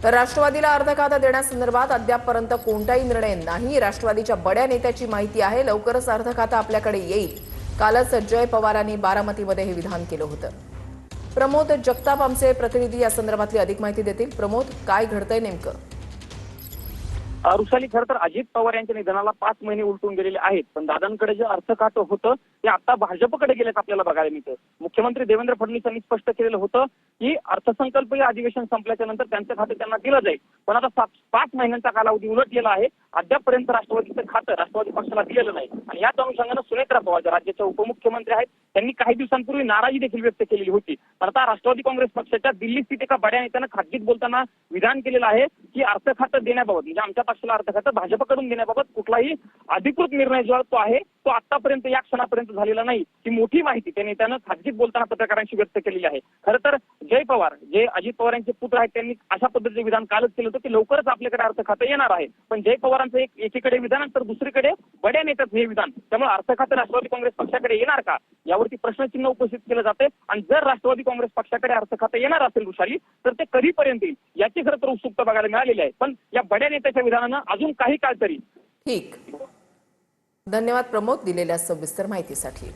राष्ट्रवादीला अर्ध खातं देण्यासंदर्भात अद्यापपर्यंत कोणताही निर्णय नाही। राष्ट्रवादीच्या बड्या नेत्याची माहिती आहे, लवकरच अर्ध खातं आपल्याकडे येईल। कालच जय पवारांनी बारामतीमध्ये हे विधान केलं होतं। प्रमोद जगताप आमचे प्रतिनिधी या संदर्भातली अधिक माहिती देतील। प्रमोद, काय घडतंय नेमकं? रुशाली, खरं तर अजित पवार यांच्या निधनाला 5 महिने उलटून गेलेले आहेत, पण दादांकडे जे अर्थ खातं होतं ते आता भाजपकडे गेल्याचं आपल्याला बघायला मिळतं। मुख्यमंत्री देवेंद्र फडणवीस यांनी स्पष्ट केलेलं होतं की अर्थसंकल्पीय अधिवेशन संपल्याच्या नंतर त्यांचं खातं त्यांना दिलं जाईल, पण आता 5 महिन्यांचा कालावधी उलटलेला आहे। अद्यापपर्यंत राष्ट्रवादीचं खातं राष्ट्रवादी पक्षाला दिलेलं नाही आणि याच अनुषंगानं सुनेत्रा पवार ज्या राज्याच्या उपमुख्यमंत्री आहेत त्यांनी काही दिवसांपूर्वी नाराजी देखील व्यक्त केलेली होती। पण आता राष्ट्रवादी काँग्रेस पक्षाच्या दिल्ली स्थित एका बड्या नेत्यानं खासगीत बोलताना विधान केलेलं आहे की अर्थ खातं देण्याबाबत, म्हणजे आमच्या पक्षाला अर्थ खातं भाजपकडून देण्याबाबत कुठलाही अधिकृत निर्णय जो आहे तो आतापर्यंत या क्षणापर्यंत झालेला नाही, ही मोठी माहिती त्या नेत्यानं खासगीत बोलताना पत्रकारांशी व्यक्त केलेली आहे। खरं तर जय पवार, जे अजित पवार यांचे पुत्र आहेत, त्यांनी अशा पद्धतीचे विधान कालच केलं होतं की लवकरच आपल्याकडे अर्थ खातं येणार आहे। पण जय पवारांचं एकीकडे विधान तर दुसरीकडे बड्या नेत्याचं हे विधान, त्यामुळे अर्थ खातं राष्ट्रवादी काँग्रेस पक्षाकडे येणार का यावरती प्रश्नचिन्ह उपस्थित केलं जाते। आणि जर राष्ट्रवादी काँग्रेस पक्षाकडे अर्थ खातं येणार असेल रुशाली, तर ते कधीपर्यंत येईल याची खरं तर उत्सुकता बघायला मिळालेली आहे। पण या बड्या नेत्याच्या विधानानं अजून काही काळ तरी ठीक, धन्यवाद प्रमोद दिलेल्या सविस्तर माहितीसाठी।